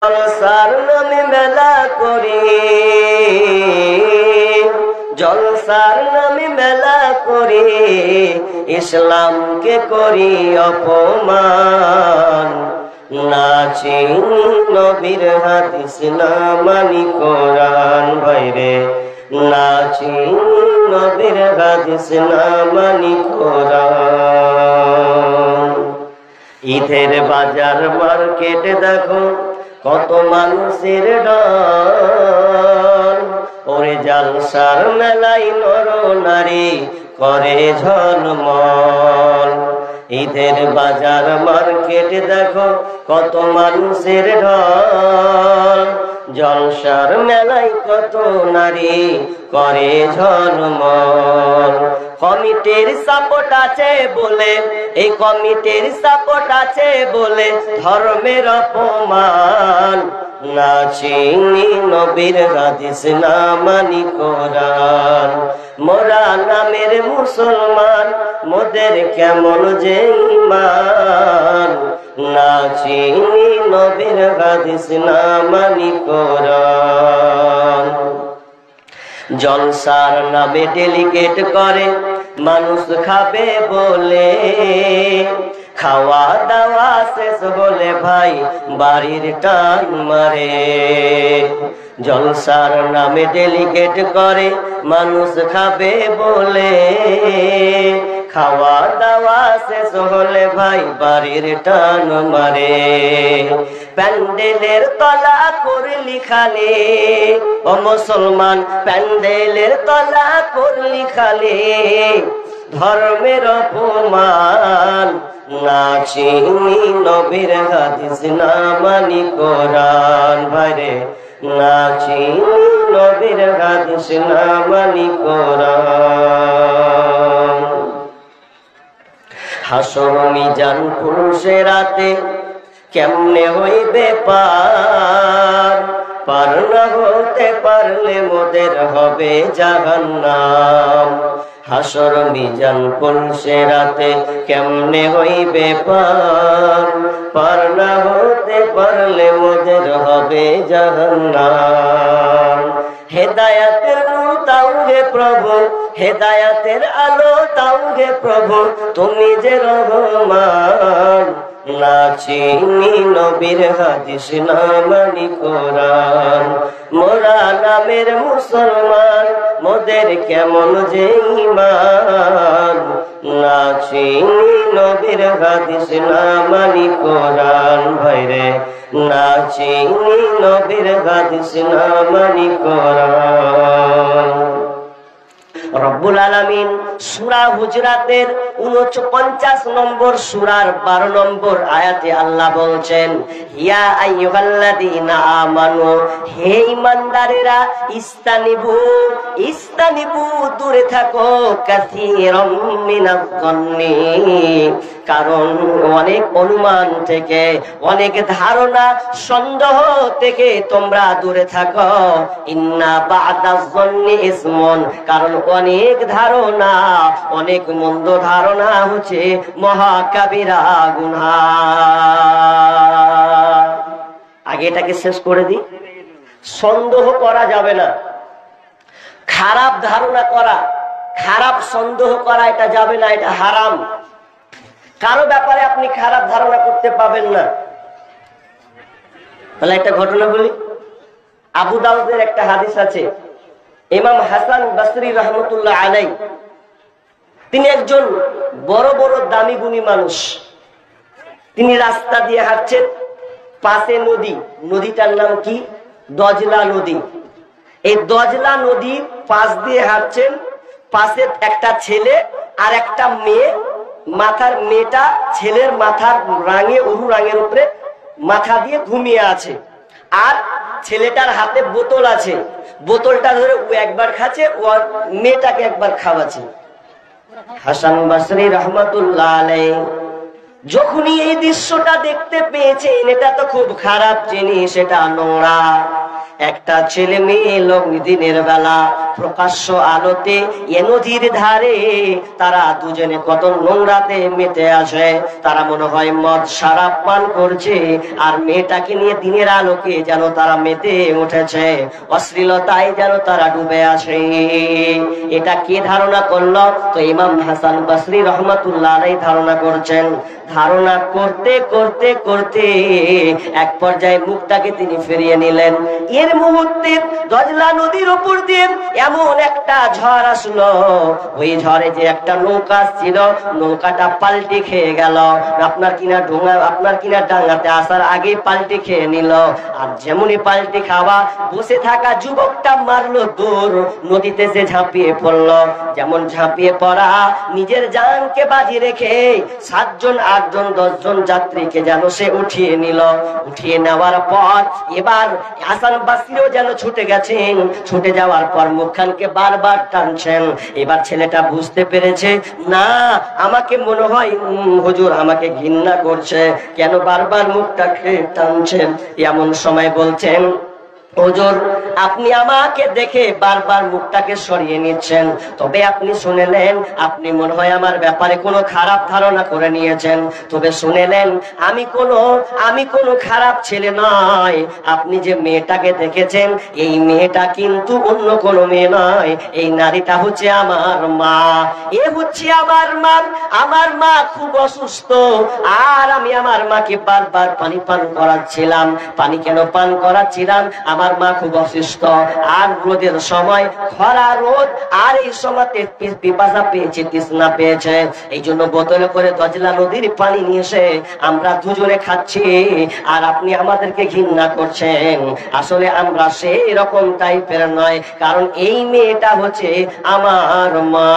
জলসার নামে মেলা করি, জলসার নামে মেলা করি, ইসলামকে করি অপমান। নাচি নবীর হাদিস না মানি কোরআন বাইরে, নাচি নবীর হাদিস না মানি কোরআন। ঈদের বাজার মার্কেটে দেখো কত মানুষের ঢল, ওরে জালসার মেলাই নর নারী করে ঝলমল। ঈদের বাজার মার্কেটে দেখো কত মানুষের ঢল, জলসার মেলায় কত নারী করে ঝলমল। কমিটির সাপোর্ট আছে বলে, এই কমিটির সাপোর্ট আছে বলে ধর্মের অপমান। নাচিনি নবীর হাদিস না মানি কোরআন, মোরা নামের মুসলমান মোদের কেমন যে ঈমান। নাচিনি নবীর হাদিস না মানি কোরআন। জলসার নামে ডেলিগেট করে মানুষ খাবে বলে, খাওয়া দাওয়া শেষ হলে ভাই বাড়ির টান মারে। জলসার নামে ডেলিগেট করে মানুষ খাবে বলে, খাওয়া দাওয়া শেষ হলে ভাই বাড়ির টান মারে। প্যান্ডেলের তলা করলি খালি, ও মুসলমান প্যান্ডেলের তলা করলি খালি, ধর্মের অপমান। নাচিনি নবীর হাদিস না মানি কোরআন ভাইরে, নাচিনি নবীর হাদিস না মানি কোরআন। হাসর মিজান পুরুষে রাতে কেমনে হইবে পার, পার না হতে পারলে মোদের হবে জাহান্নাম। হাসর মিজান পুরুষে রাতে কেমনে হইবে পার, পার না হতে পারলে মোদের হবে জাহান্নাম। হেদায়াতের নূর দাও হে প্রভু, হেদায়াতের আলো দাও হে প্রভু, তুমি যে রহমান। নাচিনি নবীর হাদিস না মানি কোরআন, মোরা নামের মুসলমান মোদের কেমন যে ঈমান। নাচিনি নবীর হাদিস না মানি কোরআন ভাইরে, নাচিনি নবীর হাদিস না মানি কোরআন। রব্বুল আলামিন সূরা হুজরাতের 49 নম্বর সূরার 12 নম্বর আয়াতে আল্লাহ বলছেন, ইয়া আইয়ুহাল্লাযীনা আমানু, হে ঈমানদারেরা, ইস্তানিবু, ইস্তানিবু দূরে থাকো, কাসীরাম মিনাজ যন্নি, কারণ অনেক অনুমান থেকে, অনেক ধারণা সন্দেহ থেকে তোমরা দূরে থাকো। ইন্না বা'দাজ যন্নি ইসমুন, কারণ অনেক ধারণা, অনেক মন্দ ধারণা হচ্ছে মহাকাবিরা গুনাহ। আগে এটাকে শেষ করে দিই। সন্দেহ করা যাবে না, খারাপ ধারণা করা, খারাপ সন্দেহ করা এটা যাবে না, এটা হারাম। কারো ব্যাপারে আপনি খারাপ ধারণা করতে পাবেন না। তাহলে একটা ঘটনা বলি। আবু দাউদের একটা হাদিস আছে, ইমাম হাসান বসরি রহমতুল্লাহ আলাই, তিনি একজন বড় বড় দামি গুণী মানুষ। তিনি রাস্তা দিয়ে হাঁটছেন, পাশে নদী, নদীটার নাম কি? দজলা নদী। এই দজলা নদীর পাশ দিয়ে হাঁটছেন, পাশে একটা ছেলে আর একটা মেয়ে, মাথার মেয়েটা ছেলের মাথার রাঙে, উরু রাঙের উপরে মাথা দিয়ে ঘুমিয়ে আছে, আর ছেলেটার হাতে বোতল আছে, বোতলটা ধরে ও একবার খাচ্ছে, ও মেয়েটাকে একবার খাওয়াচ্ছে। হাসান বসরি রহমতুল্লাহ আলাইহি যখনই এই দৃশ্যটা দেখতে পেয়েছেন, এটা তো খুব খারাপ জিনিস, এটা নোংরা, একটা ছেলে মেয়ে এলো দিনের বেলা প্রকাশ্য আলোতে এ নদীর ধারে, তারা দুজনে কত নোংরাতে মেতে আসে। তারা মনে হয় মদ শরাব পান করছে, আর মেয়েটাকে নিয়ে দিনের আলোকে যেন তারা মেতে উঠেছে, অশ্লীলতায় যেন তারা ডুবে আসে। এটা কে ধারণা করলো? তো ইমাম হাসান বসরি রহমাতুল্লাহ আলাইহি ধারণা করছেন। ধারণা করতে করতে করতে এক পর্যায়ে মুখটাকে তিনি ফিরিয়ে নিলেন। এর মুহূর্তে দজলা নদীর উপর দিয়ে এমন একটা ঝড় আসলো, ওই ঝড়ে যে একটা নৌকা ছিল, নৌকাটা পাল্টি খেয়ে গেল। আপনার কিনা ডাঙ্গাতে আসার আগে পাল্টি খেয়ে নিল। আর যেমনই পাল্টি খাওয়া, বসে থাকা যুবকটা মারলো দৌড়, নদীতে সে ঝাঁপিয়ে পড়লো। যেমন ঝাঁপিয়ে পড়া, নিজের জানকে বাজি রেখে 7 জন 8 জন 10 জন যাত্রীকে যেন সে উঠিয়ে নিল। উঠিয়ে নেওয়ার পর এবার হাসান বসরিও যেন ছুটে গেছেন। ছুটে যাওয়ার পর মুখখানকে বারবার টানছেন। এবার ছেলেটা বুঝতে পেরেছে, না, আমাকে মনে হয় হুজুর আমাকে ঘৃণা করছে, কেন বারবার মুখটাকে টানছেন। এমন সময় বলছেন, হুজুর আপনি আমাকে দেখে বারবার মুখটাকে সরিয়ে নিচ্ছেন, তবে আপনি শুনেলেন, আপনি মনে হয় আমার ব্যাপারে কোনো খারাপ ধারণা করে নিয়েছেন। তবে শুনেলেন, আমি কোনো খারাপ ছেলে নয়। আপনি যে মেয়েটাকে দেখেছেন, এই মেয়েটা কিন্তু অন্য কোনো মেয়ে নয়। এই নারীটা হচ্ছে আমার মা। এ হচ্ছে আমার মা। আমার মা খুব অসুস্থ, আর আমি আমার মাকে বারবার পানি পান করাচ্ছিলাম। পানি কেন পান করাচ্ছিলাম? আমার মা খুব অসুস্থ, আর রোদের সময় খরা রোদ, আর এই সময়তে পিপাসা পেয়েছে, তৃষ্ণা পেয়েছে। এই জন্য বোতলে করে দজলা নদীর পানি নিয়ে এসে আমরা দুজনে খাচ্ছি, আর আপনি আমাদেরকে ঘৃণা করছেন। আসলে আমরা সেই রকম টাইপের নয়, কারণ এই মেয়েটা হচ্ছে আমার মা।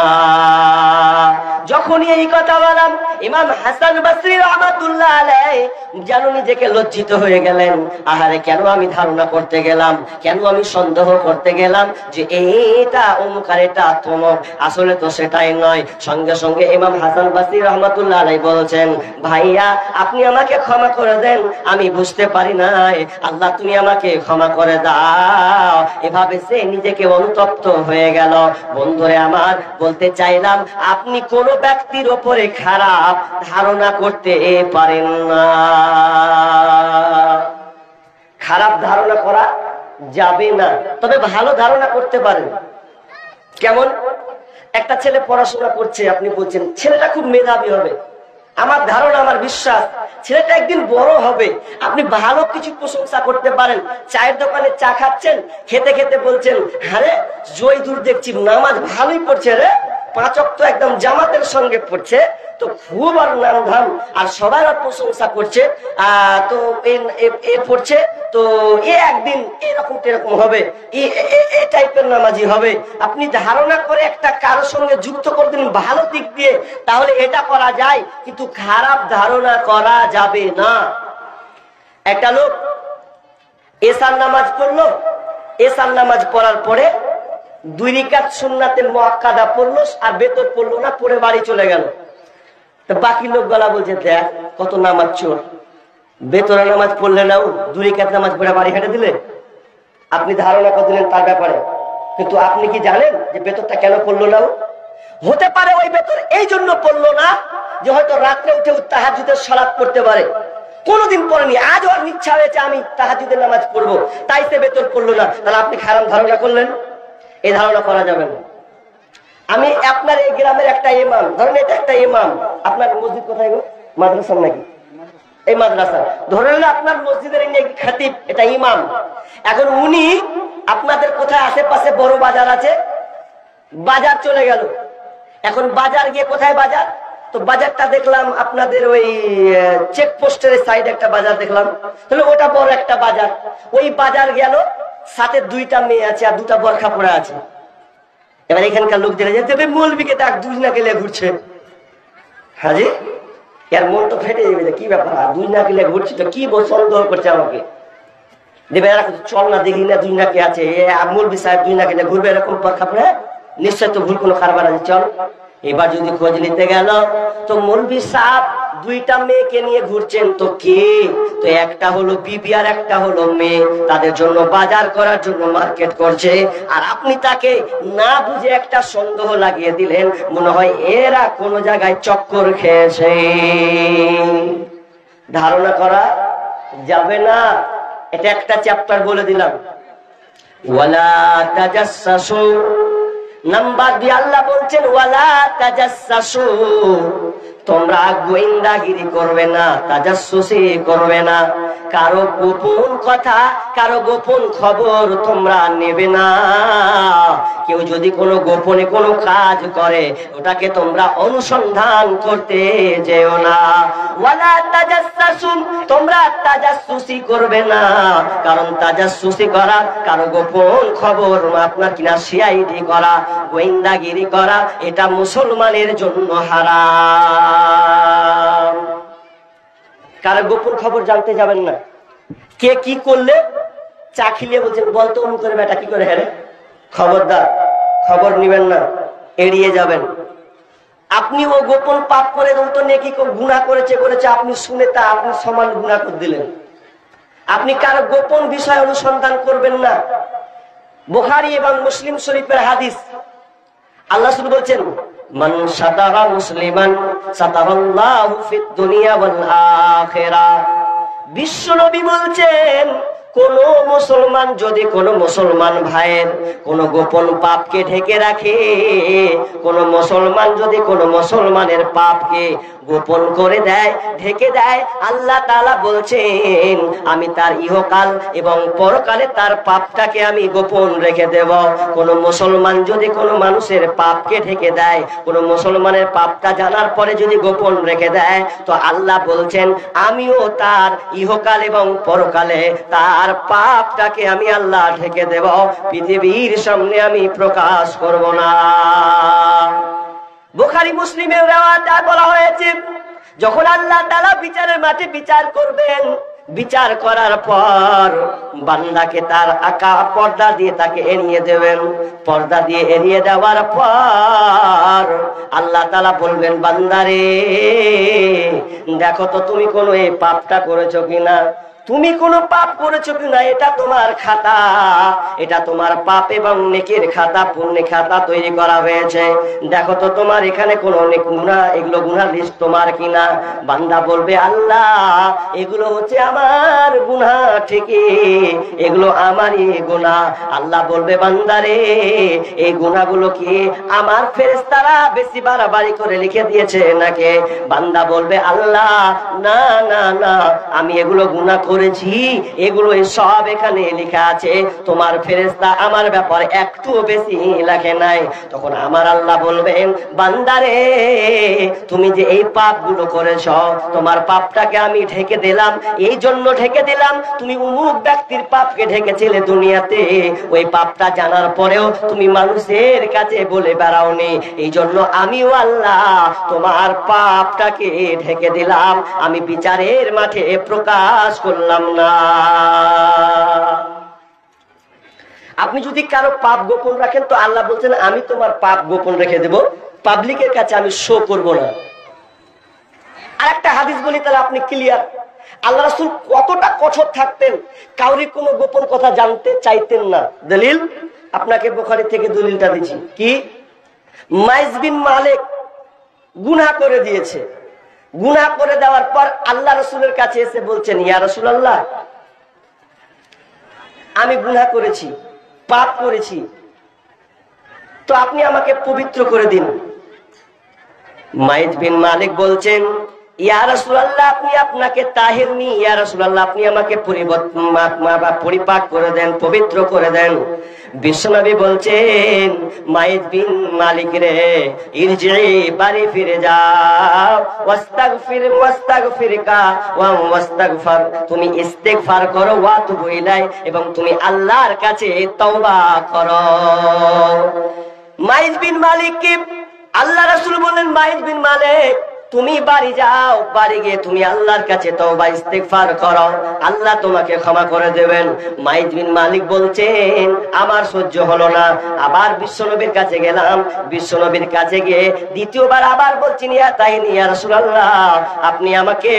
যখনই এই কথা বললাম, ইমাম হাসান বসরি রাহমাতুল্লাহ আলাইহি যেন নিজেকে লজ্জিত হয়ে গেলেন। আহারে, কেন আমি ধারণা করতে গেলাম, কেন আমি সন্দেহ করতে গেলাম যে এটা অমুক আর এটা তমুক। আসলে তো সেটাই নয়। সঙ্গে সঙ্গে ইমাম হাসান বসরি রাহমাতুল্লাহ আলাইহি বলছেন, ভাইয়া আপনি আমাকে ক্ষমা করে দেন, আমি বুঝতে পারি নাই, আল্লাহ তুমি আমাকে ক্ষমা করে দাও। এভাবে সে নিজেকে অনুতপ্ত হয়ে গেল। বন্ধুরে আমার, বলতে চাইলাম, আপনি কোন ব্যক্তির ওপরে খারাপ ধারণা করতে পারেন না। খারাপ ধারণা করা যাবে না, তবে ভালো ধারণা করতে পারেন। কেমন? একটা ছেলে পড়াশোনা করছে, আপনি বলছেন ছেলেটা খুব মেধাবী হবে, আমার ধারণা, আমার বিশ্বাস ছেলেটা একদিন বড় হবে। আপনি ভালো কিছু প্রশংসা করতে পারেন। চায়ের দোকানে চা খাচ্ছেন, খেতে খেতে বলছেন, আরে জয়দুর দেখছি নামাজ ভালোই পড়ছে রে, 5 ওয়াক্ত একদম জামাতের সঙ্গে পড়ছে, তো খুব আর নাম ধাম, আর সবাই আর প্রশংসা করছে, তো এ পড়ছে, তো এ একদিন এরকম এরকম হবে, এ টাইপের নামাজি হবে। আপনি ধারণা করে একটা কারোর সঙ্গে যুক্ত করে দিন ভালো দিক দিয়ে, তাহলে এটা করা যায়, কিন্তু খারাপ ধারণা করা যাবে না। একটা লোক এশার নামাজ পড়লো, এশার নামাজ পড়ার পরে 2 রাকাত সুন্নাতে মুআক্কাদা পড়লো, আর বেতর পড়লো না, পড়ে বাড়ি চলে গেল। তো বাকি লোকগুলা বলছে, দেখ কত নামাজ চোর, বেতরে নামাজ পড়লে নাও, 2 রাকাত নামাজ পড়ে বাড়ি হেঁটে দিলে। আপনি ধারণা করে দিলেন তার ব্যাপারে, কিন্তু আপনি কি জানেন যে বেতরটা কেন পড়লো না? হতে পারে ওই বেতর এই জন্য পড়লো না যে হয়তো রাত্রে উঠে তাহাজ্জুদের সালাত পড়তে পারে, কোনোদিন পড়েনি, আজ ওর ইচ্ছা হয়েছে আমি তাহাজ্জুদের নামাজ পড়বো, তাই সে বেতর পড়লো না। তাহলে আপনি খারাপ ধারণা করলেন। এই ধারণা করা যাবে না। আমি আপনার এই গ্রামের একটা ইমাম, ধরেন এটা একটা ইমাম, আপনার মসজিদ কোথায় গো? মাদ্রাসা নাকি? এই মাদ্রাসা। ধরে নিলে আপনার মসজিদের খাতিব, এটা ইমাম। এখন উনি আপনাদের কোথায় আশেপাশে বড় বাজার আছে, বাজার চলে গেল। এখন বাজার গিয়ে কোথায় বাজার? তো বাজারটা দেখলাম আপনাদের ওই চেকপোস্টের সাইডে একটা বাজার দেখলাম, তাহলে ওটা বড় একটা বাজার। ওই বাজার গেল, সাথে 2টা মেয়ে আছে আর 2টা বরখা পরে আছে। এবার এখানকার লোক জেনে যেতে মৌলবীকে দেখ 2 না গেলে ঘুরছে। হাজি এর মন তো ফেটে যাবে, কি ব্যাপার 2 না গেলে ঘুরছে, তো কি সন্দেহ করছে আমাকে দেবে, চল না দেখি না 2 না কে আছে, মৌলবী সাহেব 2 না গেলে ঘুরবে এরকম বরখা পরে, নিশ্চয় তো ভুল কোনো কারবার আছে, চল। এবার যদি খোঁজ নিতে গেল, তো মৌলবী সাহেব দুইটা মেয়েকে নিয়ে ঘুরছেন, তো কে? তো একটা হলো বিবি আর একটা হলো মেয়ে, তাদের জন্য বাজার করার জন্য মার্কেট করছে। আর আপনি তাকে না বুঝে একটা সন্দেহ লাগিয়ে দিলেন, মনে হয় এরা কোন জায়গায় চক্কর খেয়েছে। ধারণা করা যাবে না। এটা একটা চ্যাপ্টার বলে দিলাম। ওয়ালা তাজাসসু, নাম্বার 2 আল্লাহ বলছেন ওয়ালা তাজাসসু, তোমরা গোয়েন্দাগিরি করবে না, তাজাসসুসি করবে না, কারো গোপন কথা, কারো গোপন খবর তোমরা নেবে না। কেউ যদি কোনো গোপনে কোনো কাজ করে, ওটাকে তোমরা অনুসন্ধান করতে যেও না। ওয়ালা তাজাসসু, তোমরা তাজাসসুসি করবে না, কারণ তাজাসসুসি করা, কারো গোপন খবর আপনার কিনা সিআইডি করা, গোয়েন্দাগিরি করা, এটা মুসলমানের জন্য হারাম। কারো গোপন খবর জানতে যাবেন না। কে কি করলে চা খিলিয়ে বলছেন, বলতো অমুক করে বেটা কি করে, হ্যাঁ খবরদার, খবর নিবেন না, এড়িয়ে যাবেন। আপনি ও গোপন পাপ করে তো নেকি গুনাহ করেছে, আপনি শুনে তা আপনি সমান গুনাহ করে দিলেন। আপনি কারো গোপন বিষয় অনুসন্ধান করবেন না। বুখারী এবং মুসলিম শরীফের হাদিস, আল্লাহ রাসূল বলছেন, মান সাতারা মুসলিমান সাতারাল্লাহু ফিদ দুনিয়া ওয়াল আখিরাহ। বিশ্ব নবী বলছেন, কোন মুসলমান যদি কোন মুসলমান ভাইয়ের কোন গোপন পাপকে ঢেকে রাখে, কোন মুসলমান যদি কোন মুসলমানের পাপকে গোপন করে দেয়, ঢেকে দেয়, আল্লাহ তাআলা বলছেন আমি তার ইহকাল এবং পরকালে তার পাপটাকে আমি গোপন রেখে দেব। কোন মুসলমান যদি কোন মানুষের পাপকে ঢেকে দেয়, কোন মুসলমানের পাপটা জানার পরে যদি গোপন রেখে দেয়, তো আল্লাহ বলছেন আমিও তার ইহকাল এবং পরকালে তার পাপটাকে আমি আল্লাহ ঢেকে দেব, পৃথিবীর সামনে আমি প্রকাশ করব না। বুখারী মুসলিমের riwayat বলা হয়েছে, যখন আল্লাহ তাআলা বিচারের মাঠে বিচার করবেন, বিচার করার পর বান্দাকে তার আকা পর্দা দিয়ে তাকে এড়িয়ে দেবেন। পর্দা দিয়ে এড়িয়ে দেওয়ার পর আল্লাহ তাআলা বলবেন, বান্দারে দেখো তো তুমি কোনো এই পাপটা করেছো কিনা, তুমি কোনো পাপ করেছো কিনা, এটা তোমার খাতা, এটা তোমার পাপ এবং নেকির খাতা, পুণ্যের খাতা তৈরি করা হয়েছে, দেখো তো তোমার এখানে কোনো গুনাহ, এগুলো গুনাহ লিস্ট তোমার কিনা। বান্দা বলবে আল্লাহ এগুলো হচ্ছে আমার গুনাহ, ঠিকই এগুলো আমারই গুনাহ। আল্লাহ বলবে বান্দারে এই গুনাহগুলো কি আমার ফেরেশতারা বেশি বাড়াবাড়ি করে লিখে দিয়েছে নাকি? বান্দা বলবে আল্লাহ না না না, আমি এগুলো গুনাহ করেছি, এগুলো সব এখানে লেখা আছে, তোমার ফেরেশতা আমার ব্যাপারে একটু বেশি লেখে নাই। তখন আমার আল্লাহ বলবেন বান্দারে তুমি যে এই পাপগুলো করেছো, তোমার পাপটাকে আমি ঢেকে দিলাম, এই জন্য ঢেকে দিলাম, তুমি অমুক ব্যক্তির পাপকে ঢেকেছিলে দুনিয়াতে, ওই পাপটা জানার পরেও তুমি মানুষের কাছে বলে বেড়াওনি, এই জন্য আমিও আল্লাহ তোমার পাপটাকে ঢেকে দিলাম, আমি বিচারের মাঠে প্রকাশ করলাম না। আপনি যদি কারো পাপ গোপন রাখেন, তো আল্লাহ বলছেন আমি তোমার পাপ গোপন রেখে দেব, পাবলিকের কাছে আমি শো করব না। আর একটা হাদিস বলি, তাহলে আপনি ক্লিয়ার। আল্লাহ রাসূল কতটা কঠোর থাকতেন, কাউরি কোনো গোপন কথা জানতে চাইতেন না। দলিল আপনাকে বুখারী থেকে দলিলটা দিচ্ছি। কি? মাইজ বিন মালিক গুনাহ করে দিয়েছে, গুনাহ করে দেওয়ার পর আল্লাহ রাসূলের কাছে এসে বলছেন, ইয়া রাসূলুল্লাহ আমি গুনাহ করেছি, পাপ করেছি, তো আপনি আমাকে পবিত্র করে দিন। মাইজ বিন মালিক বলছেন, ইয়া রাসূলুল্লাহ আপনি আপনাকে তাহির নি, ইয়া রাসূলুল্লাহ আপনি আমাকে পরিপাক করে দেন, পবিত্র করে দেন। বিশ্বনবী বলছেন মাইজ বিন মালিক রে, ইরজি, বাড়ি ফিরে যাও, ওয়াস্তাগফিরকা ওয়া ওয়াস্তাগফার, তুমি ইস্তিগফার করো, ওয়া তুবু ইলাই, এবং তুমি আল্লাহর কাছে তওবা করো। মাইজ বিন মালিক কি আল্লাহ রাসূল বলেন, মাইজ বিন মালিক তুমি বাড়ি যাও, বাড়ি গিয়ে তুমি আল্লাহর কাছে তওবা ইস্তিগফার করো, আল্লাহ তোমাকে ক্ষমা করে দেবেন। মাইজ বিন মালিক বলছেন আমার সহ্য হলো না, আবার বিশ্বনবীর কাছে গেলাম। বিশ্বনবীর কাছে গিয়ে দ্বিতীয়বার আবার বলছেন ইয়া তাইনি ইয়া রাসূলুল্লাহ, আপনি আমাকে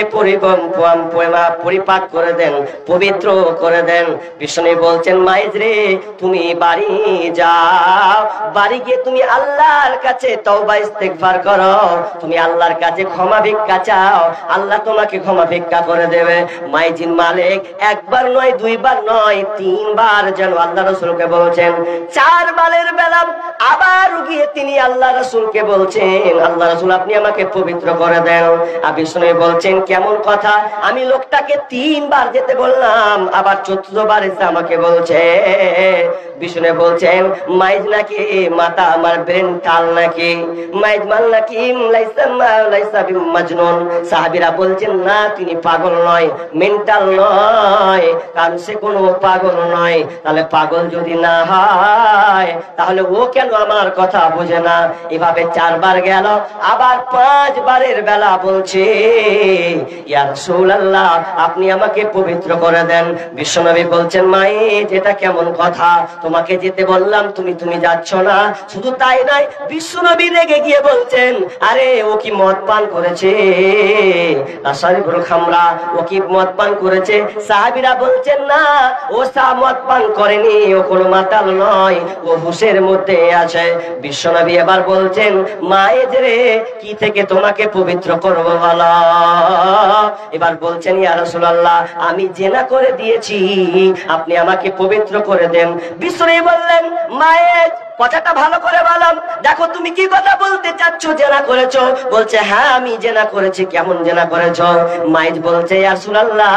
পরিপাক করে দেন, পবিত্র করে দেন। বিশ্বনবী বলছেন মাইজ রে তুমি বাড়ি যাও, বাড়ি গিয়ে তুমি আল্লাহর কাছে তওবা ইস্তিগফার করো, তুমি আল্লাহর কাছে ক্ষমা ভিক্ষা চাও, আল্লাহ তোমাকে ক্ষমা ভিক্ষা করে দেবে। মাইজিন মালিক একবার নয়, দুইবার নয়, তিনবার যেন আল্লাহ রাসূলকে বলছেন। 4 বারের বেলা আবার গিয়ে তিনি আল্লাহ রাসূলকে বলছেন আল্লাহ রাসূল আপনি আমাকে পবিত্র করে দেন। বিষ্ণু বলছেন কেমন কথা, আমি লোকটাকে 3 বার যেতে বললাম, আবার 4th বার এসে আমাকে বলছে। বিষ্ণু বলছেন মাইজ নাকি মাথা আমার ব্রেন টাল নাকি, মাইজ মাল নাকি লাইসা বিমাজনুন। সাহাবীরা বলছেন না তিনি পাগল নয়, মেন্টাল নয়, কারণ সে কোনো পাগল নয়। তাহলে পাগল যদি না হয় তাহলে ও কেন আমার কথা বোঝে না? এভাবে 4 বার গেল, আবার 5 বারের বেলা বলছে ইয়া রাসূলুল্লাহ আপনি আমাকে পবিত্র করে দেন। বিশ্বনবী বলছেন মাইজ এটা কেমন কথা, তোমাকে যেতে বললাম তুমি যাচ্ছ না। শুধু তাই নয়, বিশ্বনবী রেগে গিয়ে বলছেন আরে ও কি মদ পান করেছে, আশারিবুল খামরা, ও কি মদ পান করেছে? সাহাবীরা বলছেন না ও মদ পান করেনি, ও কোনো মাতাল নয়, ও হুশের মধ্যে আছে। বিশ্বনবী এবার বলছেন মায়েজ রে কি থেকে তোমাকে পবিত্র করব বলো। এবার বলছেন ইয়া রাসূলুল্লাহ আমি জিনা করে দিয়েছি, আপনি আমাকে পবিত্র করে দেন। বিশ্বনবী বললেন মায়েজ কথাটা ভালো করে বললাম, দেখো তুমি কি কথা বলতে চাচ্ছ, জেনা করেছো? বলছে হ্যাঁ আমি জেনা করেছি। কেমন জেনা করেছো? মাইজ বলছে ইয়া রাসূলুল্লাহ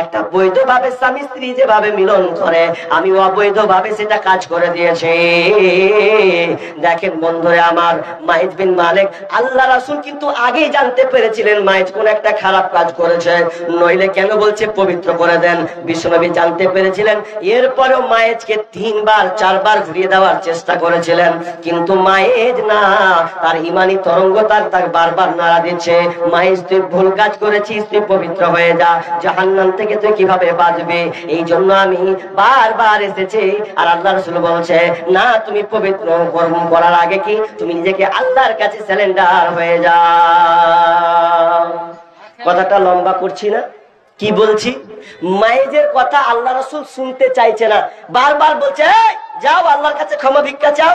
একটা বৈধভাবে স্বামী স্ত্রী যেভাবে মিলন করে আমি অবৈধভাবে সেটা কাজ করে দিয়েছি। দেখেন বন্ধুরা আমার, মাইজ বিন মালিক আল্লাহ রাসূল কিন্তু আগেই জানতে পেরেছিলেন মাইজ কোন একটা খারাপ কাজ করেছে, নইলে কেন বলছে পবিত্র করে দেন। বিশ্বনবী জানতে পেরেছিলেন, এরপরেও মাইজকে 3 বার 4 বার ঘুরিয়ে দেওয়ার চেষ্টা করেছিলেন, কিন্তু মাইজ না, তার ইমানি তরঙ্গ তার বারবার নাড়া দিচ্ছে মাইজ তুই ভুল কাজ করেছিস, তুই পবিত্র হয়ে যা, জাহান্নাম থেকে তুই কিভাবে বাঁচবি। এই জন্য আমি বারবার এসেছি। আর আল্লাহ রাসূল বলছে না তুমি পবিত্র করার আগে কি তুমি নিজেকে আল্লাহর কাছে সারেন্ডার হয়ে যাও। কথাটা লম্বা করছি না, কি বলছি? মাইজের কথা আল্লাহ রাসূল শুনতে চাইছে না, বারবার বলছে যাও আল্লাহর কাছে ক্ষমা ভিক্ষা চাও।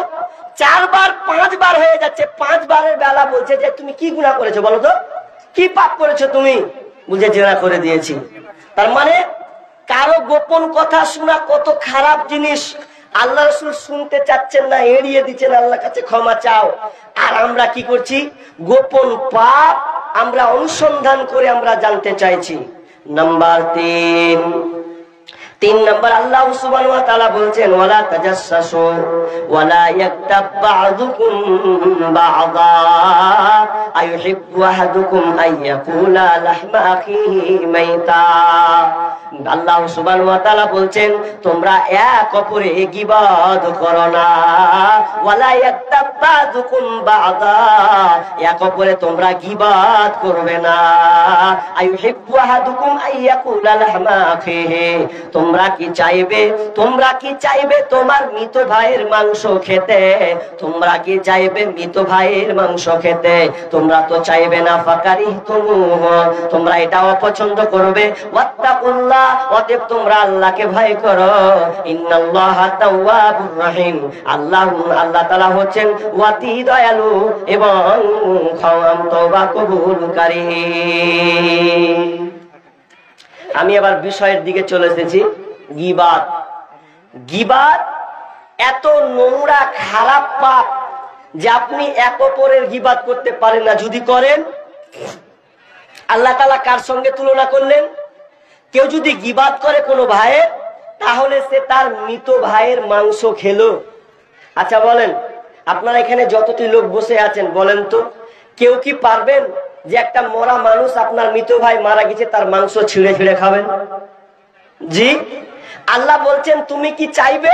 4 বার 5 বার হয়ে যাচ্ছে, 5 বারের বেলা বলছে যে তুমি কি গুনাহ করেছো বলো তো, কি পাপ করেছো তুমি? বুঝে জিনা করে দিয়েছি। তার মানে কারো গোপন কথা শোনা কত খারাপ জিনিস, আল্লাহ রাসূল শুনতে চাচ্ছেন না, এড়িয়ে দিচ্ছেন আল্লাহর কাছে ক্ষমা চাও। আর আমরা কি করছি? গোপন পাপ আমরা অনুসন্ধান করে আমরা জানতে চাইছি। নাম্বার 3 নম্বর আল্লাহ সুবহানাহু ওয়া তাআলা বলছেন ওয়ালা তাজাসসু ওয়ালা ইয়াকতাব বা'দুকুম বা'দা আইয়ুহিব্বু আহাদুকুম আইয়াকুলা লাহমা আখিহি মাইতা। আল্লাহ সুবহানাহু ওয়া তাআলা বলছেন তোমরা এক অপরে গীবত করো না, ওয়ালা ইয়াকতাব বা'দুকুম বা'দা এক অপরে তোমরা গীবত করবে না। আইয়ুহিব্বু আহাদুকুম আইয়াকুলা লাহমা আখিহি তোমরা কি চাইবে তোমার মৃত ভাইয়ের মাংস খেতে? তোমরা কি চাইবে মৃত ভাইয়ের মাংস খেতে? তোমরা তো চাইবে না। তোমরা এটা অপছন্দ করবে। ওয়াত্তাকুল্লাহ, অতএব তোমরা আল্লাহকে ভয় করো। ইন্নাল্লাহা তাওয়াবুর রহিম, আল্লাহ তাআলা হচ্ছেন অতি দয়ালু এবং তওবা কবুলকারী। আমি আবার বিষয়ের দিকে চলে এসেছি। গীবাত এত নোংরা খারাপ পাপ যে আপনি এক অপরের গীবাত করতে পারেন না। যদি করেন আল্লাহ তাআলা কার সঙ্গে তুলনা করলেন? কেউ যদি গীবাত করে কোনো ভাইয়ের, তাহলে সে তার মৃত ভাইয়ের মাংস খেলো। আচ্ছা বলেন, আপনারা এখানে যতটি লোক বসে আছেন বলেন তো, কেউ কি পারবেন যে একটা মরা মানুষ, আপনার মৃত ভাই মারা গেছে, তার মাংস ছিঁড়ে ছিঁড়ে খাবেন? জি, আল্লাহ বলছেন তুমি কি চাইবে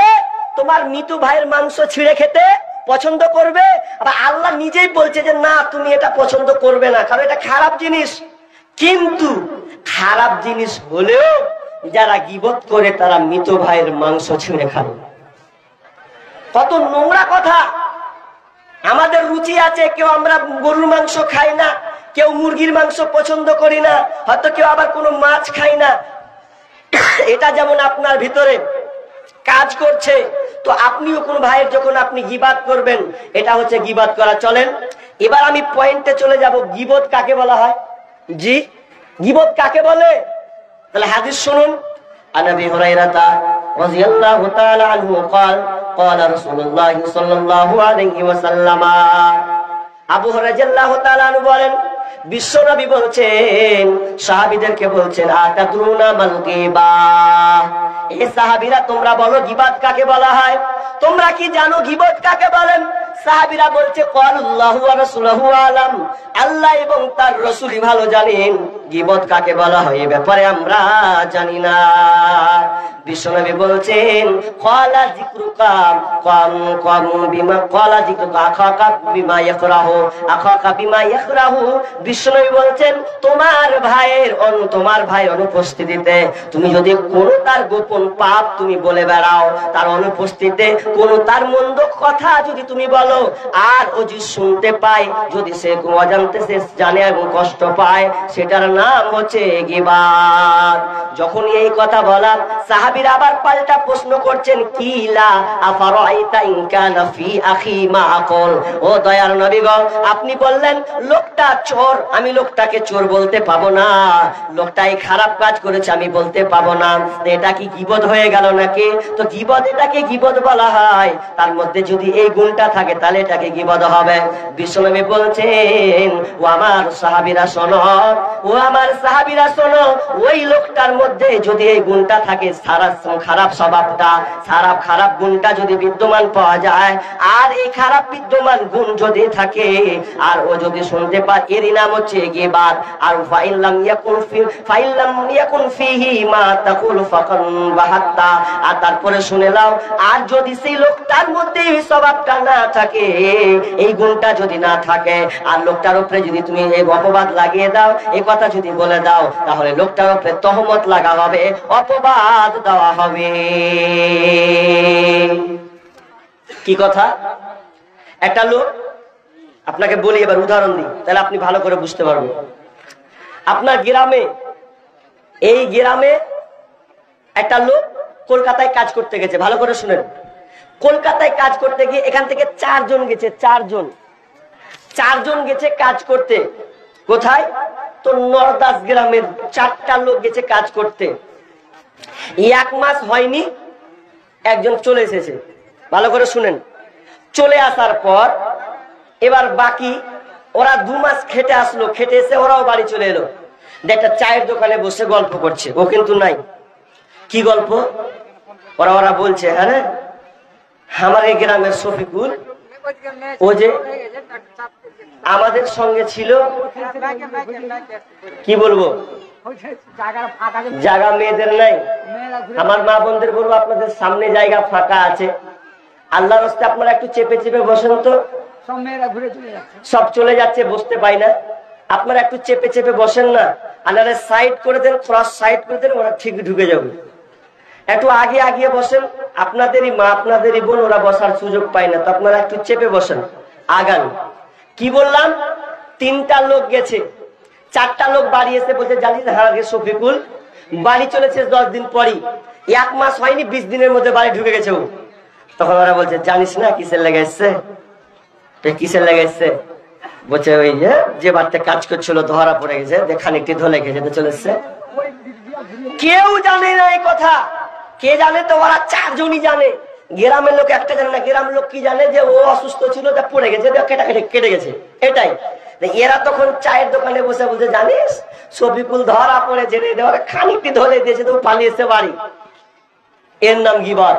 তোমার মৃত ভাইয়ের মাংস ছিঁড়ে খেতে? পছন্দ করবে, আবার আল্লাহ নিজেই বলছে যে না তুমি এটা পছন্দ করবে না, কারণ এটা খারাপ জিনিস। কিন্তু খারাপ জিনিস হলেও যারা গীবত করে তারা মৃত ভাইয়ের মাংস ছিঁড়ে খায়। কত নোংরা কথা। আমাদের রুচি আছে, কেউ আমরা গরুর মাংস খাই না, কেউ মুরগির মাংস পছন্দ করি না, হয়তো কেউ আবার কোনো মাছ খাই না। এটা যেমন আপনার ভিতরে কাজ করছে, তো আপনিও কোন ভাইয়ের যখন আপনি গীবাত করবেন, এটা হচ্ছে গীবাত করা। চলেন এবার আমি পয়েন্টে চলে যাব, গীবত কাকে বলা হয়। জি, গীবত কাকে বলে? তাহলে হাদিস শুনুন। আন আবি হুরায়রা রাদিয়াল্লাহু তাআলা আনহু قال قال رسول الله صلى الله عليه وسلم। আবু হুরায়রা রাদিয়াল্লাহু তাআলা আনহু বলেন, বিশ্বনবী বলছেন, সাহাবীদেরকে বলছেন, আতাদরুনা মাল গীবাহ, এ সাহাবীরা তোমরা বলো গীবাত কাকে বলা হয়? তোমরা কি জানো গীবত কাকে বলেন? সাহাবীরা বলছে, ক্বালুল্লাহু ওয়া রাসূলুহু আলাম, আল্লাহ এবং তার রাসূলই ভালো জানেন গীবত কাকে বলা হয়, এই ব্যাপারে আমরা জানি না। বিশ্বনবী বলছেন, ক্বালা যিকরুকা কাম বিমা ক্বালা যিকরুকা আখাকা বিমা ইয়াকরাহু আখাকা বিমা ইয়াকরাহু। বিশ্বনবী বলছেন, তোমার ভাইয়ের অনুপস্থিতিতে তুমি যদি কোনো তার গোপন পাপ তুমি বলে বেড়াও, তার অনুপস্থিতিতে কোনো তার মন্দ কথা যদি তুমি বলো, আর ও যদি শুনতে পায়, যদি সে অজান্তে সে জানে এবং কষ্ট পায়, সেটার নাম হচ্ছে গীবাত। যখন এই কথা বলা, সাহাবীরা আবার পাল্টা প্রশ্ন করছেন, কিলা আফারাইতা ইন কানা ফি আখি মা আকুল। ও দয়ার নবী গো, আপনি বললেন লোকটা চোর, আমি লোকটাকে চোর বলতে পাবো না, লোকটাই খারাপ কাজ করেছে আমি বলতে পাবো না, এটা কি গীবত হয়ে গেল নাকি? তো গীবত, এটাকে গীবত বলা হয়, তার মধ্যে যদি এই গুণটা থাকে তাহলে এটাকে গীবত হবে। বিশ্বনবী বলছেন, ও আমার সাহাবীরা শোনো, ও আমার সাহাবীরা শোনো, ওই লোকটার মধ্যে যদি এই গুণটা থাকে, সারা খারাপ স্বভাবটা, সারা খারাপ গুণটা যদি বিদ্যমান পাওয়া যায়, আর এই খারাপ বিদ্যমান গুণ যদি থাকে, আর ও যদি শুনতে পায়, এরই নাম হচ্ছে গীবাত। আর ফাইল্লাম ইয়াকুন ফিহি মা তাকুল ফাকান বাহাত্তা। আর তারপরে শুনে নাও, আর যদি সেই লোকটার মধ্যে এই স্বভাবটা না থাকে, এই গুণটা যদি না থাকে, আর লোকটার উপরে যদি তুমি এই অপবাদ লাগিয়ে দাও, এই কথা যদি বলে দাও, তাহলে লোকটার উপরে তহমত লাগা হবে, অপবাদ দেওয়া হবে। কি কথা? একটা লোক, আপনাকে বলি, এবার উদাহরণ দিই, তাহলে আপনি ভালো করে বুঝতে পারবেন। আপনার গ্রামে, এই গ্রামে একটা লোক কলকাতায় কাজ করতে গেছে, ভালো করে শুনেন। কলকাতায় কাজ করতে গিয়ে এখান থেকে চারজন গেছে, চারজন গেছে কাজ করতে। কোথায়? তো নরদাস গ্রামের 4টা লোক গেছে কাজ করতে। 1 মাস হয়নি, একজন চলে এসেছে। ভালো করে শুনেন। চলে আসার পর এবার বাকি ওরা 2 মাস খেটে আসলো, খেটে এসে ওরাও বাড়ি চলে এলো। একটা চায়ের দোকানে বসে গল্প করছে, ও কিন্তু নাই। কি গল্প? ওরা বলছে, হ্যাঁ আমার এই গ্রামের শফিকুল, ও যে আমাদের সঙ্গে ছিল, কি বলবো, জায়গা মেয়েদের নাই। আমার মা বোনদের বলবো, আপনাদের সামনে জায়গা ফাঁকা আছে, আল্লাহর রাস্তে আপনারা একটু চেপে চেপে বসেন তো। সব চলে যাচ্ছে, বসতে পাই না, আপনারা একটু চেপে চেপে বসেন না, আল্লাহরে সাইড করে দেন, ক্রস সাইড করে দেন, ওরা ঠিক ঢুকে যাবে। একটু আগে আগিয়ে বসেন, আপনাদেরই মা আপনাদেরই বোন, ওরা বসার সুযোগ পায় না, তো আপনারা একটু চেপে বসেন, আগান। কি বললাম? 3টা লোক গেছে, 4টা লোক বাড়ি এসে বলছে, জানিস হারাগে শফিকুল বাড়ি চলেছে 10 দিন পরই, 1 মাস হয়নি, 20 দিনের মধ্যে বাড়ি ঢুকে গেছে ও। তখন ওরা বলছে, জানিস না কিসের লেগে এসছে? কিসের লেগে এসছে? বলছে, ওই যে বাড়িতে কাজ করছিল ধরা পড়ে গেছে, খানিকটি ধলে গেছে, চলে এসছে। কেউ জানে না এই কথা। কে জানে? তো ওরা 4জনই জানে। গ্রামের লোক একটা জানে না। গ্রামের লোক কি জানে? যে ও অসুস্থ ছিল, তা পড়ে গেছে, কেটে গেছে, এটাই। এরা তখন চায়ের দোকানে বসে বলছে, জানিস শফিকুল ধরা পড়েছে, খানিকটি ধরে দিয়েছে, তো পালিয়েছে বাড়ি। এর নাম গীবাত।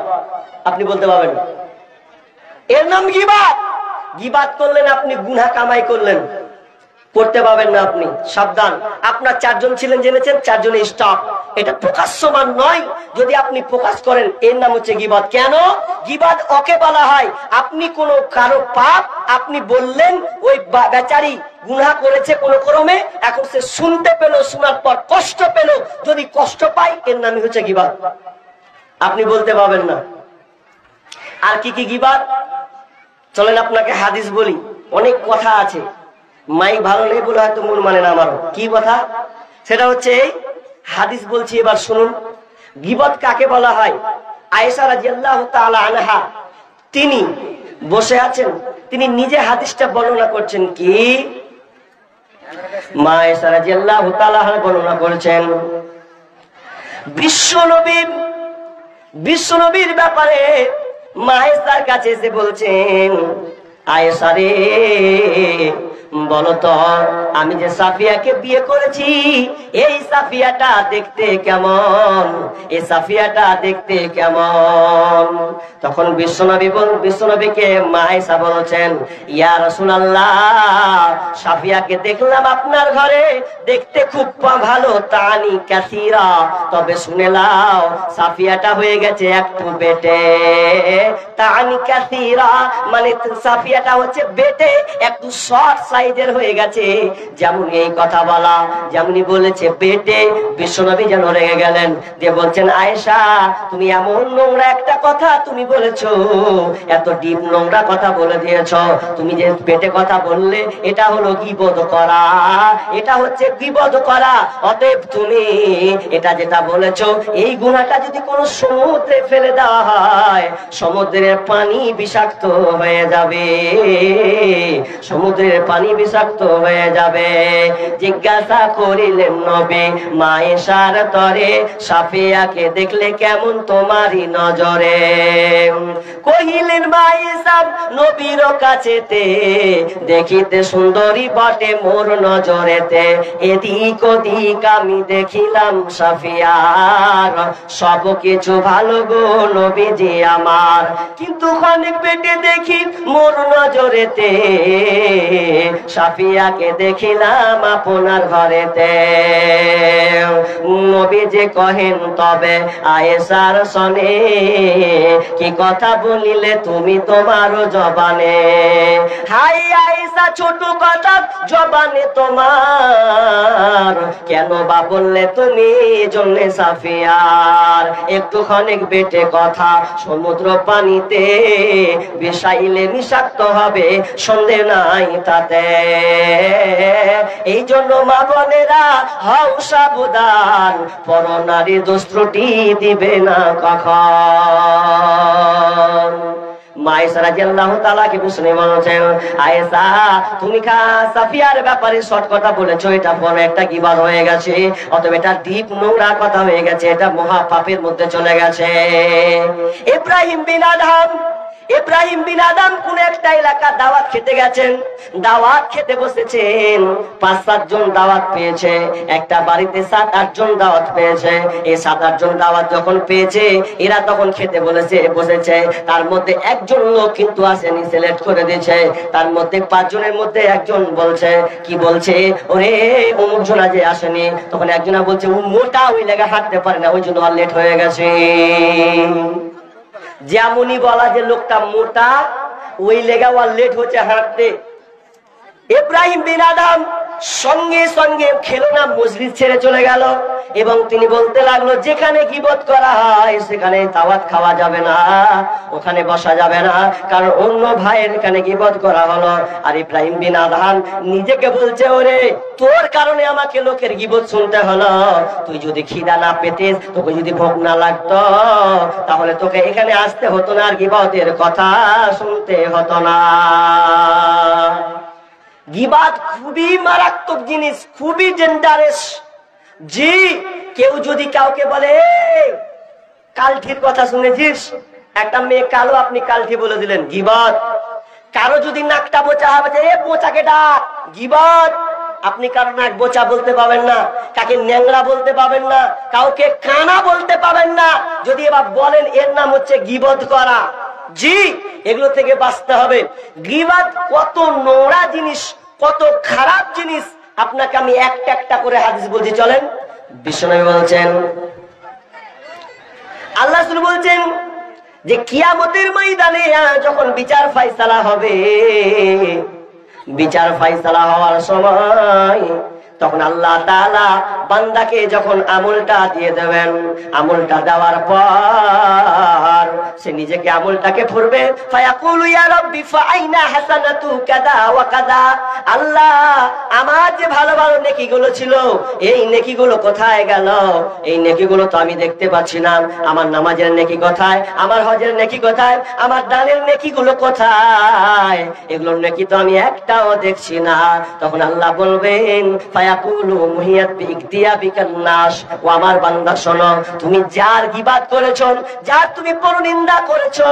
আপনি বলতে পারবেন না, এর নাম গীবাত। গীবাত করলেন আপনি, গুনাহ কামাই করলেন, করতে পারবেন না আপনি। সাবধান। আপনার 4জন ছিলেন, জেনেছেন, 4জনে স্টপ। এটা প্রকাশ্যমান নয়। যদি আপনি প্রকাশ করেন এর নাম হচ্ছে গীবত। কেন গীবত ওকে বলা হয়, আপনি কোন কারো পাপ আপনি বললেন, ওই বেচারি গুনাহ করেছে কোন ক্রমে, এখন সে শুনতে পেল, শোনার পর কষ্ট পেল, যদি কষ্ট পায় এর নামই হচ্ছে গীবত। আপনি বলতে পারবেন না। আর কি কি গীবত? চলেন আপনাকে হাদিস বলি, অনেক কথা আছে, মাইক ভালো নেই বলে হয়তো মন মানে না আমারও। কি কথা? সেটা হচ্ছে এই হাদিস বলছি, এবার শুনুন। গীবত কাকে বলা হয়? আয়েশা রাদিয়াল্লাহু তাআলা আনহা তিনি বসে আছেন, তিনি নিজে হাদিসটা বর্ণনা করছেন। কি মা আয়েশা রাদিয়াল্লাহু তাআলা বর্ণনা করেছেন, বিশ্বনবীর ব্যাপারে মা আয়েশার কাছে এসে বলছেন, আয়েশা রে বলতো, আমি যে সাফিয়াকে বিয়ে করেছি, এই সাফিয়াটা দেখতে কেমন? এই সাফিয়াটা দেখতে কেমন? তখন বিশ্বনবীকে মা আয়েশা বলছেন, ইয়া রাসূলুল্লাহ, সাফিয়াকে দেখলাম আপনার ঘরে, দেখতে খুব ভালো, তানি কাসীরা, তবে শুনে নাও সাফিয়াটা হয়ে গেছে একটু বেটে। তানি কাসীরা মানে সাফিয়াটা হচ্ছে বেটে, একটু শর্ট সাইজের হয়ে গেছে। যেমন এই কথা বলা, যেমনি বলেছে বেটে, বিশ্বনবী যেন রেগে গেলেন, দিয়ে বলছেন, আয়েশা তুমি এমন নোংরা একটা কথা তুমি বলেছো, এত ডিপ নোংরা কথা বলে দিয়েছ। তুমি যে বেটে কথা বললে, এটা হলো গীবত করা, এটা হচ্ছে গীবত করা। অতএব তুমি এটা যেটা বলেছো, এই গুনাহটা যদি কোনো সমুদ্রে ফেলে দেওয়া হয়, সমুদ্রের পানি বিষাক্ত হয়ে যাবে, সমুদ্রের পানি বিষাক্ত হয়ে যাবে। জিজ্ঞাসা করিলেন নবী মা আয়েশার তরে, সাফিয়াকে দেখলে কেমন তোমারই নজরে? কহিলেন মা আয়েশা নবীর কাছেতে, দেখিতে সুন্দরী বটে মোর নজরেতে, এদিক ওদিক আমি দেখিলাম সাফিয়ার, সব কিছু ভালো গো নবীজি আমার, কিন্তু অনেক বেটে দেখি মোর নজরেতে, সাফিয়াকে দেখিলাম আপনার ঘরেতে। নবীজি কহেন, তবে আয়েশার সনে কি কথা বলিলে তুমি তোমার জবানে? হাই আয়েশা ছোট কথা জবানে তোমার, কেন বা বললে তুমি জন্যে সাফিয়ার? একটুখানি বেটে কথা সমুদ্র পানিতে বিষাইলে বিষাক্ত হবে, সন্দেহ নাই তাতে। এই জন্য মা বোনেরা হও সাবধান, পরনারী দোষ ত্রুটি দিবে না কখন। মা আয়েশা রাদিয়াল্লাহু তাআলা কে বুঝনে বলেছেন, আয়েশা তুমি সাফিয়ার ব্যাপারে শর্ট কথা বলেছো, এটা বড় একটা গীবত হয়ে গেছে, অতএব এটা ডিপ নোংরা কথা হয়ে গেছে, এটা মহা পাপের মধ্যে চলে গেছে। ইব্রাহিম বিন আদম কোন একটা এলাকা দাওয়াত খেতে গেছেন, দাওয়াত খেতে বসেছেন, 5-7 জন দাওয়াত পেয়েছে, একটা বাড়িতে 7-8 জন দাওয়াত পেয়েছে। এই 7-8 জন দাওয়াত যখন পেয়েছে, এরা তখন খেতে বসেছে, তার মধ্যে একজন লোক কিন্তু আসেনি, সিলেক্ট করে দিয়েছে। তার মধ্যে 5 জনের মধ্যে একজন বলছে, কি বলছে, ওরে অমুক জনা যে আসেনি। তখন একজনা বলছে, ও মোটা, ওই লেগে হাঁটতে পারে না, ওই জন্য আর লেট হয়ে গেছে। যেমনই বলা যে লোকটা মোটা, ওই লেগা ওয়ার লেট হচ্ছে হাঁটতে। ইব্রাহিম বিন আদম সঙ্গে সঙ্গে খেলনা মসজিদ ছেড়ে চলে গেল, এবং তিনি বলতে লাগলো, যেখানে গীবত করা হয় সেখানে দাওয়াত খাওয়া যাবে না, ওখানে বসা যাবে না, কারণ অন্য ভাইয়ের এখানে গীবত করা হলো। আর ইব্রাহিম বিন আদম নিজেকে বলছে, ওরে তোর কারণে আমাকে লোকের গীবত শুনতে হলো, তুই যদি খিদা না পেতিস, তোকে যদি ভোগ না লাগতো, তাহলে তোকে এখানে আসতে হতো না, আর গীবতের কথা শুনতে হতো না। গীবত খুবই মারাত্মক জিনিস, খুবই ডেঞ্জারাস। জি, কেউ যদি কাউকে বলে, কালঠির কথা শুনেছিস, একটা মেয়ে কালো, আপনি কালঠি বলে দিলেন, গীবত। কারো যদি নাকটা বোচা হবে, এ বোচাকে ডাক, গীবত। আপনি কারো নাক বোচা বলতে পাবেন না, কাকে ন্যাংরা বলতে পাবেন না, কাউকে কানা বলতে পাবেন না। যদি এবার বলেন, এর নাম হচ্ছে গীবত করা। জি, এগুলো থেকে বাঁচতে হবে। গীবত কত নোংরা জিনিস, কত খারাপ জিনিস, আপনাকে আমি একটা একটা করে হাদিস বলছি, চলেন। বিশ্বনবী বলছেন, আল্লাহ রাসূল বলছেন যে কিয়ামতের ময়দানে যখন বিচার ফায়সালা হবে, বিচার ফায়সালা হওয়ার সময় তখন আল্লাহ তাআলা বান্দাকে যখন আমলটা দিয়ে দেবেন, আমলটা দেওয়ার পর সে নিজেকে আমলটাকে পড়বে, ফায়াকুলু ইয়া রাব্বি ফাআইনা হাসানাতু কাযা ওয়া কাযা। আল্লাহ, আমার যে ভালো ভালো নেকিগুলো ছিল, এই নেকিগুলো কোথায় গেল? এই নেকিগুলো তো আমি দেখতে পাচ্ছি না। আমার নামাজের নেকি কোথায়? আমার হজের নেকি কোথায়? আমার দানের নেকিগুলো কোথায়? এগুলোর নেকি তো আমি একটাও দেখছি না। তখন আল্লাহ বলবেন, ফায়াকুলু মুহিয়াত বিইকতিয়াবিকান নাস, ও আমার বান্দা শোনো, তুমি যার গীবাত করেছো, যার তুমি পরনিন্দা করেছো,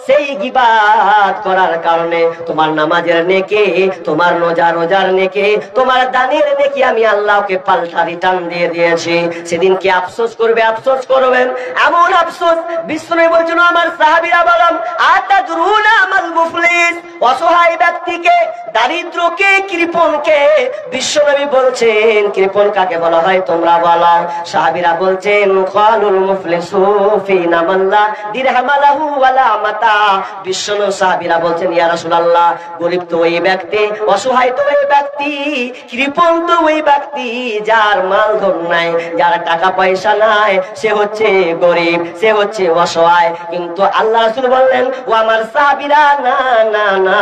সেই গীবাত করার কারণে তোমার নামাজের নেকি, তোমার রোজার নেকি, তোমার দানের নেকি আমি আল্লাহকে পাল্টা রিটার্ন দিয়ে দিয়েছি। সেদিন কি আফসোস করবে? আফসোস করবেন, এমন আফসোস। বিশ্বনবী বলছেন, আমার সাহাবীরা বলেন, আতাদরুনা আমাল মুফলিস, অসহায় ব্যক্তিকে, দারিদ্রকে, কৃপণকে বিশ্বনবী বলছেন, কৃপণ কাকে বলা হয় তোমরা বলো। সাহাবীরা বলছেন, ক্বালুল মুফলিসু ফিনা মান লা দিরহাম লাহু ওয়ালা মাতা। বিশ্বনবী সাহাবীরা বলছেন, ইয়া রাসূলুল্লাহ, গরীব তো ওই ব্যক্তি, অসহায় তো ওই ব্যক্তি, কৃপণ তো ওই ব্যক্তি যার মাল ধন নাই, যার টাকা পয়সা নাই, সে হচ্ছে গরীব, সে হচ্ছে অসহায়। কিন্তু আল্লাহ রাসূল বললেন, ও আমার সাহাবীরা, না না না,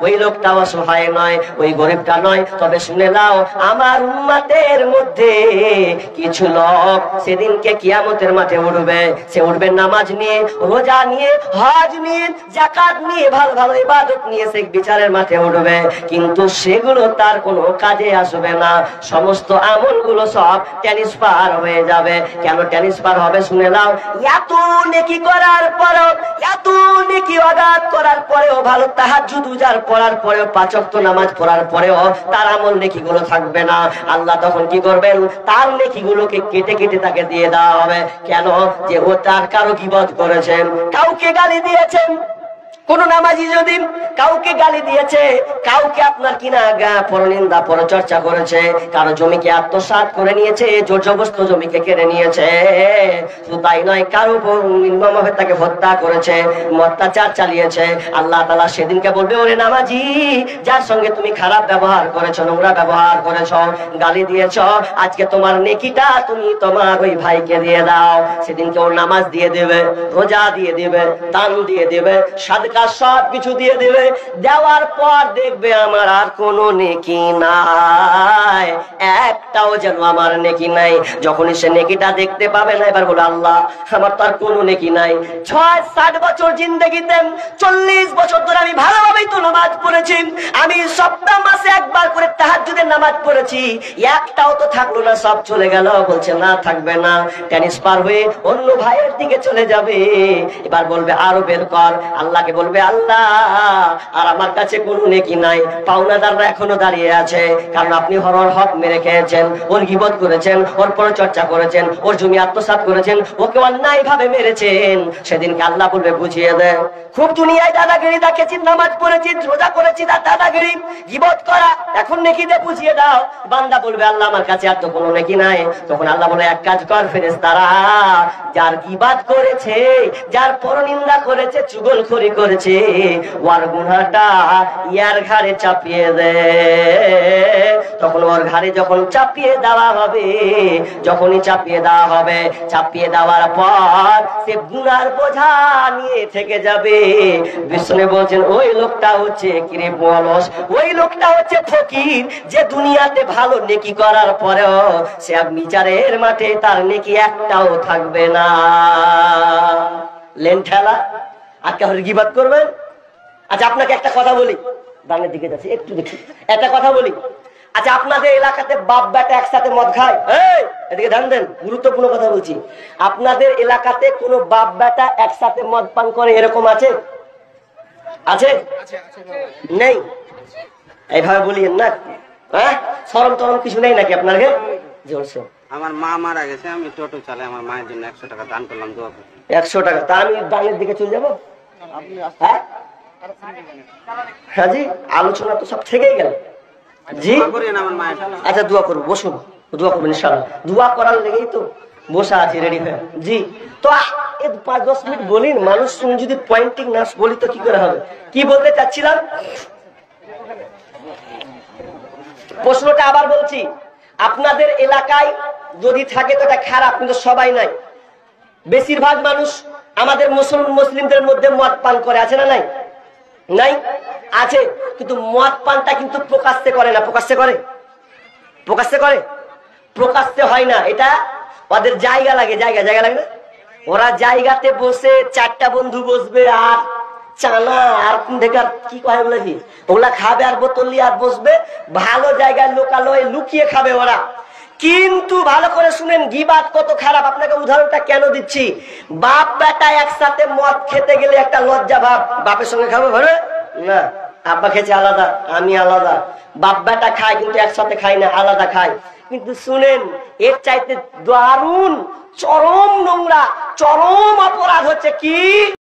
ওই লোকটা অসহায় নয়, ওই গরীবটা নয়। তবে শুনে নাও, আমার উম্মতের মধ্যে কিছু লোক সেদিনকে কিয়ামতের মাঠে উঠবে। সে উঠবে নামাজ নিয়ে, রোজা নিয়ে, হজ নিয়ে, যাকাত নিয়ে, ভালো ভালো ইবাদত নিয়ে সে বিচারের মাঠে উঠবে, কিন্তু সেগুলো তার কোনো কাজে আসবে না। সমস্ত আমলগুলো সব ট্রান্সফার হয়ে যাবে। কেন ট্রান্সফার হবে শুনে নাও, এত নেকি করার পরেও, এত নেকি ইবাদত করার পরেও, ভালো তাহাজ্জুদ উজার পড়ার পরেও, পাঁচ ওয়াক্ত নামাজ পড়ার পরেও তার আমল নেকিগুলো থাকবে না। আল্লাহ তখন কি করবেন? তার নেকিগুলোকে কেটে কেটে তাকে দিয়ে দেওয়া হবে। কেন? যে ও তার কারো গীবত করেছেন, কাউকে গালি দিয়েছেন। কোন নামাজি যদি কাউকে গালি দিয়েছে, কাউকে আপনার কিনা পরনিন্দা পরচর্চা করেছে, কারো জমিকে আত্মসাৎ করে নিয়েছে, জোর জবরদস্ত জমিকে কেড়ে নিয়েছে, শুধু তাই নয়, কারো উপর নির্মমভাবে তাকে হত্যা করেছে, অত্যাচার চালিয়েছে, আল্লাহ তাআলা সেদিনকে বলবে, ওরে নামাজি, যার সঙ্গে তুমি খারাপ ব্যবহার করেছো, নোংরা ব্যবহার করেছো, গালি দিয়েছো, আজকে তোমার নেকিটা তুমি তোমার ওই ভাইকে দিয়ে দাও। সেদিনকে ওর নামাজ দিয়ে দেবে, রোজা দিয়ে দেবে, দান দিয়ে দেবে, সাদকা সব কিছু দিয়ে দেবে। দেওয়ার পর দেখবে আমার আর কোনো নেকি নাই, একটাও যেন আমার নেকি নাই। যখনই সে নেকিটা দেখতে পাবে না, এবার বলে, আল্লাহ, আমার তো আর কোনো নেকি নাই। ৬-৭ বছর জিন্দেগিতে ৪০ বছর ধরে আমি ভালোভাবেই তো নামাজ পড়েছি, আমি সপ্তাহ মাসে একবার করে তাহাজ্জুদের নামাজ পড়েছি, একটাও তো থাকলো না, সব চলে গেল। বলছে, না, থাকবে না, ট্রান্সফার হয়ে অন্য ভাইয়ের দিকে চলে যাবে। এবার বলবে, আরো বের কর। আল্লাহকে বলবে, আল্লাহ, আর আমার কাছে কোনো নেকি নাই, পাওনাদাররা এখনো দাঁড়িয়ে আছে, কারণ আপনি ওর হক মেরে খেয়েছেন, ওর গীবত করেছেন, ওর পরচর্চা করেছেন, ওর জমি আত্মসাৎ করেছেন, ওকে অন্যায় ভাবে মেরেছেন। সেদিনকে আল্লাহ বলবে, বুঝিয়ে দেন। খুব দুনিয়ায় দাদাগিরি দেখেছি, নামাজ পড়েছি, রোজা করেছি, দাদাগিরি, গীবত করা, এখন নেকি দিয়ে বুঝিয়ে দাও। বান্দা বলবে, আল্লাহ, আমার কাছে আর তো কোনো নেকি নাই। তখন আল্লাহ বলে, এক কাজ কর ফেরেশতারা, যার গীবত করেছে, যার পরনিন্দা করেছে, চুগলখড়ি করেছে, ওর গুনাহটা ইয়ার ঘাড়ে চাপিয়ে দে। তখন ওর ঘাড়ে যখন চাপিয়ে দেওয়া হবে, যখনই চাপিয়ে দেওয়া হবে, চাপিয়ে দেওয়ার পর সে গুনার বোঝা নিয়ে থেকে যাবে। বিষ্ণু বলছেন, ওই লোকটা হচ্ছে কৃপণ, ওই লোকটা হচ্ছে ফকির, যে দুনিয়াতে ভালো নেকি করার পরেও সে বিচারের মাঠে তার নেকি একটাও থাকবে না। লেন ঠেলা, আর কাউকে গীবত করবেন? আচ্ছা, আপনাকে একটা কথা বলি, ডানের দিকে যাচ্ছে, একটু দেখি, একটা কথা বলি। আচ্ছা, আপনাদের এলাকাতে বাপ বেটা একসাথে মদ খায়? এদিকে ধ্যান দেন, গুরুত্বপূর্ণ কথা বলছি। আপনাদের এলাকাতে কোনো বাপ বেটা একসাথে মদ পান করে, এরকম আছে? আছে? নেই? এইভাবে বলিয়েন না, হ্যাঁ, শরম টরম কিছু নেই নাকি আপনার? জোরছে, আমার মা মারা গেছে, আমি টোটো চালাই, আমার মায়ের জন্য ১০০ টাকা দান করলাম, দোয়া করলাম। ১০০ টাকা? তা আমি ডানের দিকে চলে যাবো? হ্যাঁ, হ্যাঁ জি, আলোচনা তো সব থেকেই গেল জি। আমার মায়ের, আচ্ছা, দোয়া করবো, বসুন। দোয়া করবেন ইনশাআল্লাহ। দোয়া করার লেগেই তো বসা আছি রেডি হয়ে। জি, তো 5-10 মিনিট বলিন, মানুষ শুনে যদি পয়েন্টিং না বলি তো কি করে হবে? কি বলতে চাচ্ছিলাম, প্রশ্নটা আবার বলছি, আপনাদের এলাকায় যদি থাকে তো এটা খারাপ, কিন্তু সবাই নাই। বেশিরভাগ মানুষ আমাদের মুসলিমদের মধ্যে মদ পান করে, আছে না নাই? নাই, আছে। কিন্তু মদ পানটা কিন্তু প্রকাশ্যে করে না। প্রকাশ্যে করে? প্রকাশ্যে করে? প্রকাশ্যে হয় না। এটা ওদের জায়গা লাগে, জায়গা লাগে না? ওরা জায়গাতে বসে 4টা বন্ধু বসবে আর চানা আর কি কয় ওগুলা, কি ওগুলা খাবে আর বোতল নিয়ে আর বসবে, ভালো জায়গায় লোকালয়ে লুকিয়ে খাবে ওরা। কিন্তু ভালো করে শুনেন, গিবাত কত খারাপ। আপনাকে উদাহরণটা কেন দিচ্ছি, বাপ বেটা একসাথে মদ খেতে গেলে একটা লজ্জা ভাব, বাপের সঙ্গে খাবো ঘরে না, আব্বা খেয়েছে আলাদা, আমি আলাদা। বাপ বেটা খায় কিন্তু একসাথে খাই না, আলাদা খায়। কিন্তু শুনেন, এর চাইতে দারুণ চরম নোংরা, চরম অপরাধ হচ্ছে কি,